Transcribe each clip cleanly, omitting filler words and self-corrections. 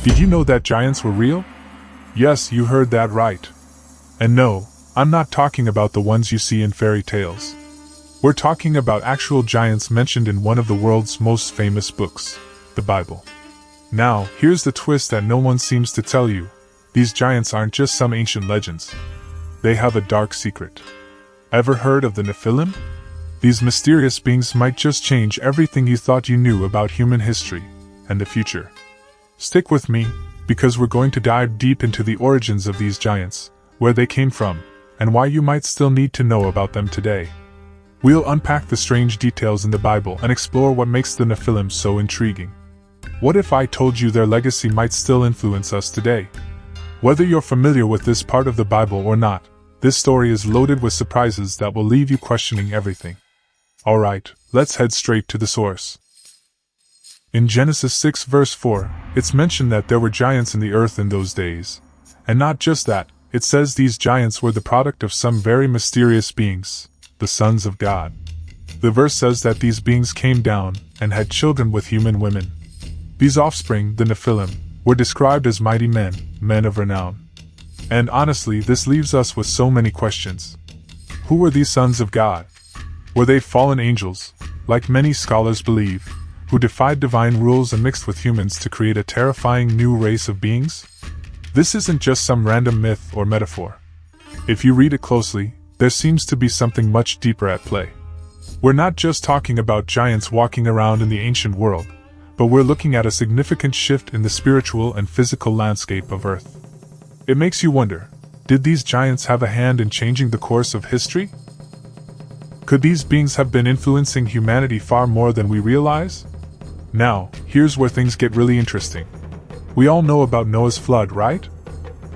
Did you know that giants were real? Yes, you heard that right. And no, I'm not talking about the ones you see in fairy tales. We're talking about actual giants mentioned in one of the world's most famous books, the Bible. Now, here's the twist that no one seems to tell you. These giants aren't just some ancient legends. They have a dark secret. Ever heard of the Nephilim? These mysterious beings might just change everything you thought you knew about human history and the future. Stick with me, because we're going to dive deep into the origins of these giants, where they came from, and why you might still need to know about them today. We'll unpack the strange details in the Bible and explore what makes the Nephilim so intriguing. What if I told you their legacy might still influence us today? Whether you're familiar with this part of the Bible or not, this story is loaded with surprises that will leave you questioning everything. Alright, let's head straight to the source. In Genesis 6 verse 4, it's mentioned that there were giants in the earth in those days. And not just that, it says these giants were the product of some very mysterious beings, the sons of God. The verse says that these beings came down and had children with human women. These offspring, the Nephilim, were described as mighty men, men of renown. And honestly, this leaves us with so many questions. Who were these sons of God? Were they fallen angels, like many scholars believe, who defied divine rules and mixed with humans to create a terrifying new race of beings? This isn't just some random myth or metaphor. If you read it closely, there seems to be something much deeper at play. We're not just talking about giants walking around in the ancient world, but we're looking at a significant shift in the spiritual and physical landscape of Earth. It makes you wonder, did these giants have a hand in changing the course of history? Could these beings have been influencing humanity far more than we realize? Now, here's where things get really interesting. We all know about Noah's flood, right?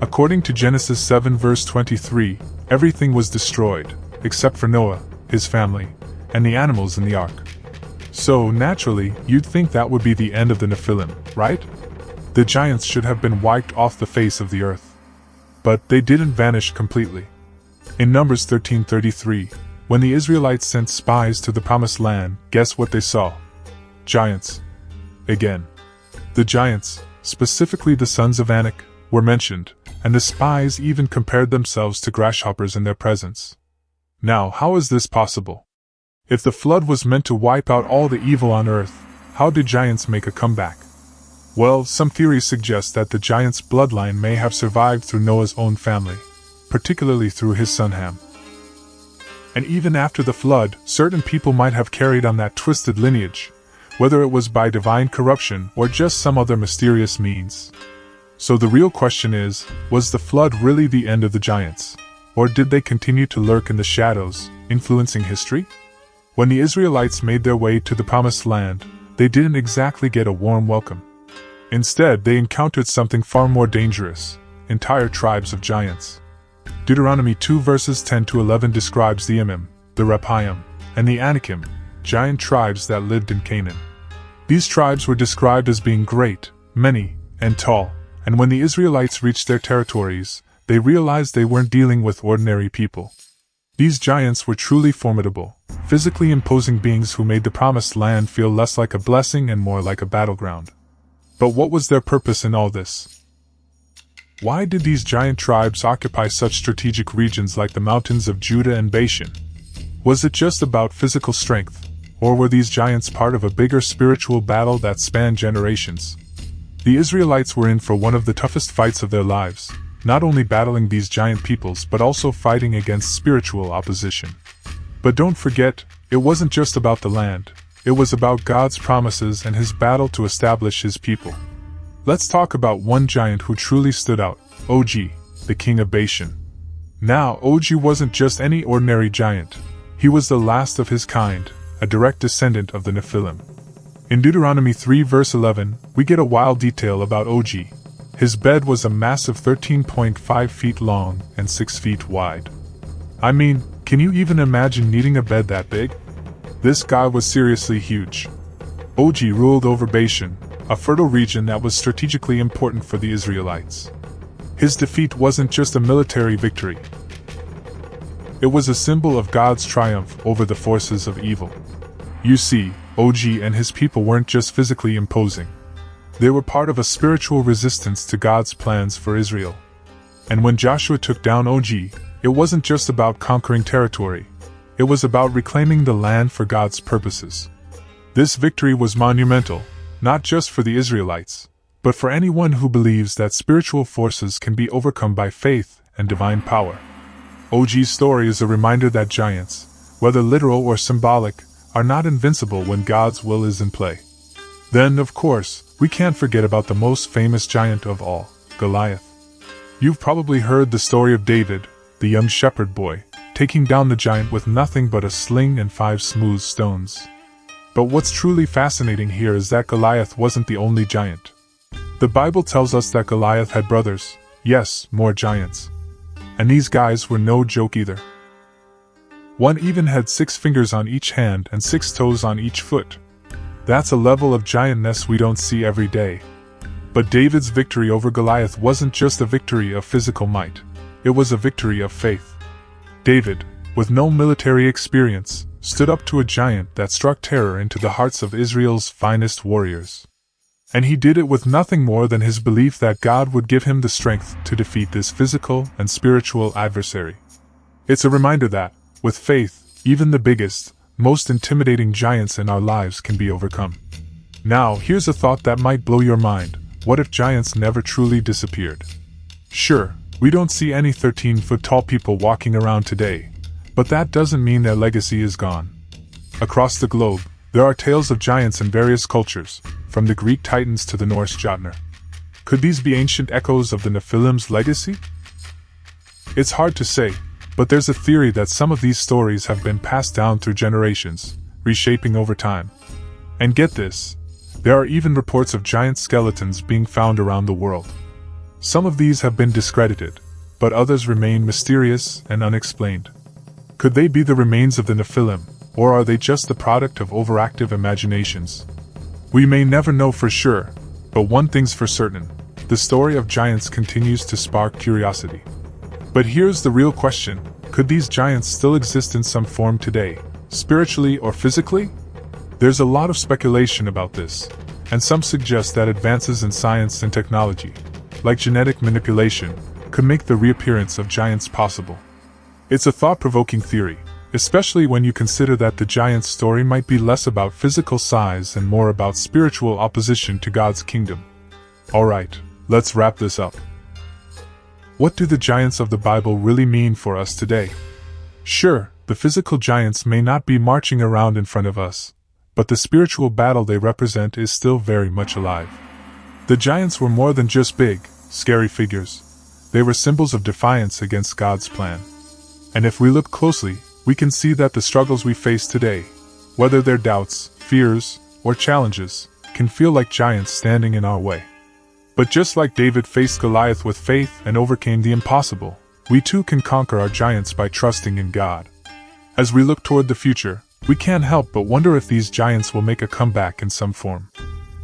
According to Genesis 7 verse 23, everything was destroyed, except for Noah, his family, and the animals in the ark. So, naturally, you'd think that would be the end of the Nephilim, right? The giants should have been wiped off the face of the earth. But they didn't vanish completely. In Numbers 13:33, when the Israelites sent spies to the Promised Land, guess what they saw? Giants. Again. The giants, specifically the sons of Anak, were mentioned, and the spies even compared themselves to grasshoppers in their presence. Now, how is this possible? If the flood was meant to wipe out all the evil on earth, how did giants make a comeback? Well, some theories suggest that the giant's bloodline may have survived through Noah's own family, particularly through his son Ham. And even after the flood, certain people might have carried on that twisted lineage, whether it was by divine corruption or just some other mysterious means. So the real question is, was the flood really the end of the giants? Or did they continue to lurk in the shadows, influencing history? When the Israelites made their way to the Promised Land, they didn't exactly get a warm welcome. Instead, they encountered something far more dangerous: entire tribes of giants. Deuteronomy 2 verses 10 to 11 describes the Emim, the Rephaim, and the Anakim, giant tribes that lived in Canaan. These tribes were described as being great, many, and tall, and when the Israelites reached their territories, they realized they weren't dealing with ordinary people. These giants were truly formidable, physically imposing beings who made the Promised Land feel less like a blessing and more like a battleground. But what was their purpose in all this? Why did these giant tribes occupy such strategic regions like the mountains of Judah and Bashan? Was it just about physical strength, or were these giants part of a bigger spiritual battle that spanned generations? The Israelites were in for one of the toughest fights of their lives, not only battling these giant peoples but also fighting against spiritual opposition. But don't forget, it wasn't just about the land. It was about God's promises and His battle to establish His people. Let's talk about one giant who truly stood out, Og, the king of Bashan. Now, Og wasn't just any ordinary giant. He was the last of his kind, a direct descendant of the Nephilim. In Deuteronomy 3 verse 11, we get a wild detail about Og. His bed was a massive 13.5 feet long and 6 feet wide. I mean, can you even imagine needing a bed that big? This guy was seriously huge. Og ruled over Bashan, a fertile region that was strategically important for the Israelites. His defeat wasn't just a military victory. It was a symbol of God's triumph over the forces of evil. You see, Og and his people weren't just physically imposing. They were part of a spiritual resistance to God's plans for Israel. And when Joshua took down Og, it wasn't just about conquering territory. It was about reclaiming the land for God's purposes. This victory was monumental, not just for the Israelites, but for anyone who believes that spiritual forces can be overcome by faith and divine power. Og's story is a reminder that giants, whether literal or symbolic, are not invincible when God's will is in play. Then, of course, we can't forget about the most famous giant of all, Goliath. You've probably heard the story of David, the young shepherd boy, taking down the giant with nothing but a sling and 5 smooth stones. But what's truly fascinating here is that Goliath wasn't the only giant. The Bible tells us that Goliath had brothers, yes, more giants. And these guys were no joke either. One even had 6 fingers on each hand and 6 toes on each foot. That's a level of giantness we don't see every day. But David's victory over Goliath wasn't just a victory of physical might. It was a victory of faith. David, with no military experience, stood up to a giant that struck terror into the hearts of Israel's finest warriors. And he did it with nothing more than his belief that God would give him the strength to defeat this physical and spiritual adversary. It's a reminder that, with faith, even the biggest, most intimidating giants in our lives can be overcome. Now, here's a thought that might blow your mind. What if giants never truly disappeared? Sure, we don't see any 13-foot-tall people walking around today, but that doesn't mean their legacy is gone. Across the globe, there are tales of giants in various cultures, from the Greek Titans to the Norse Jotnar. Could these be ancient echoes of the Nephilim's legacy? It's hard to say, but there's a theory that some of these stories have been passed down through generations, reshaping over time. And get this, there are even reports of giant skeletons being found around the world. Some of these have been discredited, but others remain mysterious and unexplained. Could they be the remains of the Nephilim, or are they just the product of overactive imaginations? We may never know for sure, but one thing's for certain, the story of giants continues to spark curiosity. But here's the real question, could these giants still exist in some form today, spiritually or physically? There's a lot of speculation about this, and some suggest that advances in science and technology, like genetic manipulation, could make the reappearance of giants possible. It's a thought-provoking theory, especially when you consider that the giant's story might be less about physical size and more about spiritual opposition to God's kingdom. Alright, let's wrap this up. What do the giants of the Bible really mean for us today? Sure, the physical giants may not be marching around in front of us, but the spiritual battle they represent is still very much alive. The giants were more than just big, scary figures. They were symbols of defiance against God's plan. And if we look closely, we can see that the struggles we face today, whether they're doubts, fears, or challenges, can feel like giants standing in our way. But just like David faced Goliath with faith and overcame the impossible, we too can conquer our giants by trusting in God. As we look toward the future, we can't help but wonder if these giants will make a comeback in some form.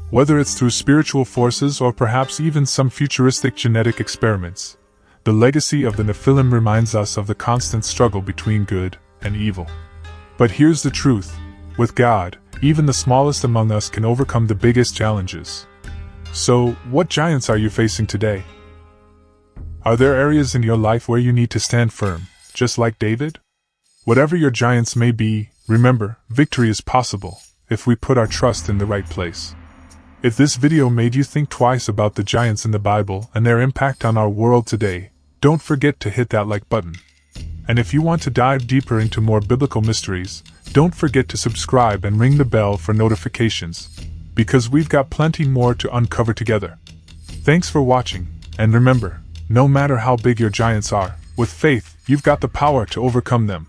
Whether it's through spiritual forces or perhaps even some futuristic genetic experiments, the legacy of the Nephilim reminds us of the constant struggle between good and evil. But here's the truth, with God, even the smallest among us can overcome the biggest challenges. So, what giants are you facing today? Are there areas in your life where you need to stand firm, just like David? Whatever your giants may be, remember, victory is possible, if we put our trust in the right place. If this video made you think twice about the giants in the Bible and their impact on our world today, don't forget to hit that like button. And if you want to dive deeper into more biblical mysteries, don't forget to subscribe and ring the bell for notifications, because we've got plenty more to uncover together. Thanks for watching, and remember, no matter how big your giants are, with faith, you've got the power to overcome them.